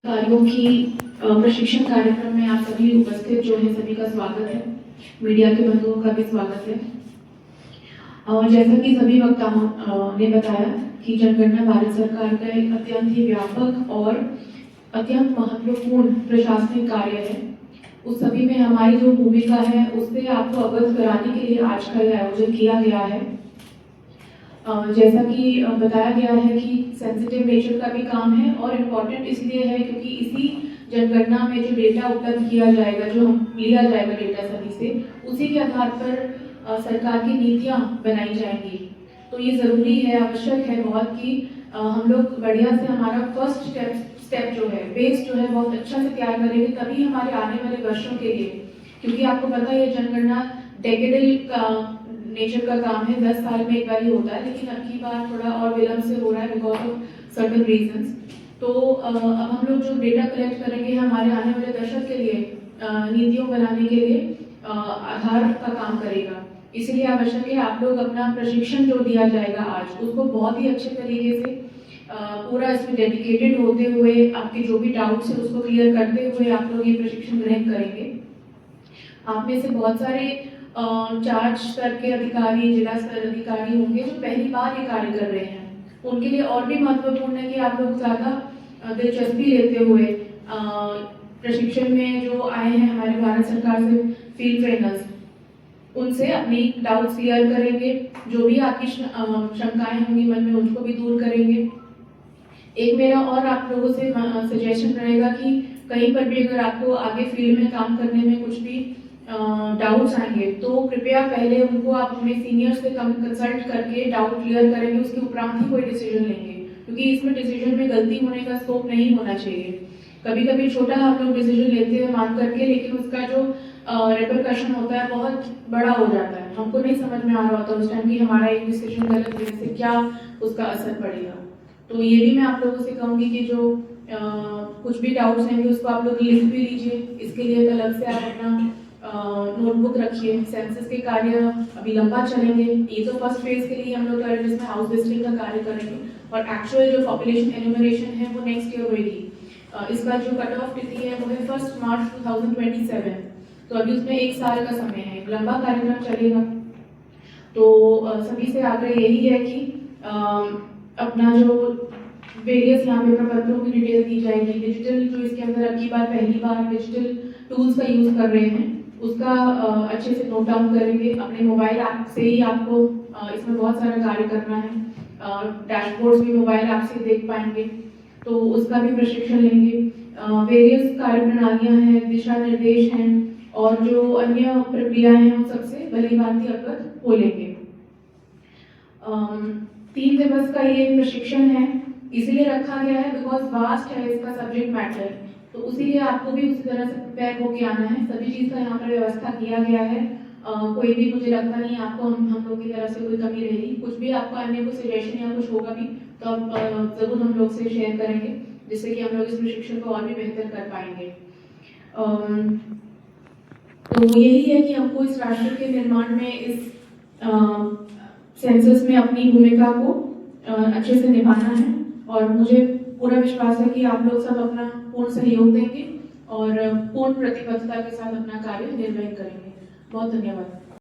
कार्यों की प्रशिक्षण कार्यक्रम में आप सभी उपस्थित जो है सभी का स्वागत है। मीडिया के बंधुओं का भी स्वागत है। जैसा कि सभी वक्ताओं ने बताया कि जनगणना भारत सरकार का एक अत्यंत ही व्यापक और अत्यंत महत्वपूर्ण प्रशासनिक कार्य है। उस सभी में हमारी जो भूमिका है उससे आपको अवगत कराने के लिए आज का यह आयोजन किया गया है। जैसा कि बताया गया है कि सेंसिटिव नेचर का भी काम है और इम्पॉर्टेंट इसलिए है क्योंकि इसी जनगणना में जो डेटा उपलब्ध किया जाएगा, जो लिया जाएगा डेटा सभी से, उसी के आधार पर सरकार की नीतियां बनाई जाएंगी। तो ये ज़रूरी है, आवश्यक है बहुत कि हम लोग बढ़िया से हमारा फर्स्ट स्टेप जो है, बेस जो है बहुत अच्छा से तैयार करेंगे, तभी हमारे आने वाले वर्षों के लिए, क्योंकि आपको पता है जनगणना डेकेडल का नेचर का काम है, 10 साल में एक बार ही होता है, लेकिन अब की बार थोड़ा और विलंब से हो रहा है बिकॉज ऑफ सर्टेन रीजंस। तो अब हम लोग जो डेटा कलेक्ट करेंगे हमारे आने वाले दशक के लिए नीतियों बनाने के लिए आधार का काम करेगा। इसलिए आवश्यक है आप लोग अपना प्रशिक्षण जो दिया जाएगा आज उसको बहुत ही अच्छे तरीके से पूरा इसमें डेडिकेटेड होते हुए, आपके जो भी डाउट्स है उसको क्लियर करते हुए आप लोग ये प्रशिक्षण ग्रहण करेंगे। आप में से बहुत सारे चार्ज स्तर के अधिकारी, जिला स्तर अधिकारी होंगे जो पहली बार ये कार्य कर रहे हैं। उनके लिए और भी महत्वपूर्ण है कि आप लोग ज़्यादा दिलचस्पी लेते हुए प्रशिक्षण में जो आए हैं हमारे भारत सरकार से फील्ड ट्रेनर्स, उनसे अपनी डाउट्स क्लियर करेंगे, जो भी आपकी शंकाएं होंगी मन में उनको भी दूर करेंगे। एक मेरा और आप लोगों से सजेशन रहेगा कि कहीं पर भी अगर आपको आगे फील्ड में काम करने में कुछ भी डाउट्स आएंगे तो कृपया पहले उनको आप अपने सीनियर से कंसल्ट करके डाउट क्लियर करेंगे, उसके उपरांत ही कोई डिसीजन लेंगे, क्योंकि इसमें डिसीजन में गलती होने का स्कोप नहीं होना चाहिए। कभी कभी छोटा हम लोग डिसीजन लेते हैं मान करके, लेकिन उसका जो रिपरकशन होता है बहुत बड़ा हो जाता है, हमको नहीं समझ में आ रहा होता उस टाइम कि हमारा एक डिसीजन गलत होने से क्या उसका असर पड़ेगा। तो ये भी मैं आप लोगों से कहूँगी कि जो कुछ भी डाउट्स हैं उसको आप लोग लिख भी लीजिए। इसके लिए अलग से आप अपना नोटबुक रखिए। सेंसस के कार्य अभी लंबा चलेंगे, ये तो फर्स्ट फेज के लिए हम लोग जिसमें हाउस लिस्टिंग का कार्य करेंगे और एक्चुअल जो पॉपुलेशन एन्यूमरेशन है वो नेक्स्ट ईयर होगी। इसका जो कट ऑफ तिथि है वो है 1 मार्च 2027। तो अभी उसमें 1 साल का समय है, लंबा कार्यक्रम चलेगा। तो सभी से आग्रह यही है कि अपना जो वेरियस यहाँ पे प्रपत्रों की डिटेल दी जाएगी, डिजिटल जो इसके अंदर अब की बार पहली बार डिजिटल टूल्स का यूज कर रहे हैं उसका अच्छे से नोट डाउन करेंगे। अपने मोबाइल ऐप से ही आपको इसमें बहुत सारा कार्य करना है, डैशबोर्ड्स भी मोबाइल ऐप से देख पाएंगे, तो उसका भी प्रशिक्षण लेंगे। वेरियस कार्य प्रणालियाँ हैं, दिशा निर्देश हैं और जो अन्य प्रक्रियाएं हैं उन सबसे भली भांति अवगत हो लेंगे। 3 दिवस का ये प्रशिक्षण है, इसीलिए रखा गया है बिकॉज वास्ट है इसका सब्जेक्ट मैटर, तो उसीलिए आपको भी उसी तरह से प्रिपेयर होके आना है। सभी चीज़ का यहाँ पर व्यवस्था किया गया है। कोई भी मुझे लगता नहीं आपको हम लोग की तरफ से कोई कमी रहेगी। कुछ भी आपको अन्य कोई सजेशन या कुछ होगा भी तो आप ज़रूर हम लोग से शेयर करेंगे, जिससे कि हम लोग इस प्रशिक्षण को और भी बेहतर कर पाएंगे। तो यही है कि हमको इस राष्ट्र के निर्माण में, इस सेंसस में अपनी भूमिका को अच्छे से निभाना है और मुझे पूरा विश्वास है कि आप लोग सब अपना पूर्ण सहयोग देंगे और पूर्ण प्रतिबद्धता के साथ अपना कार्य निर्वहन करेंगे। बहुत धन्यवाद।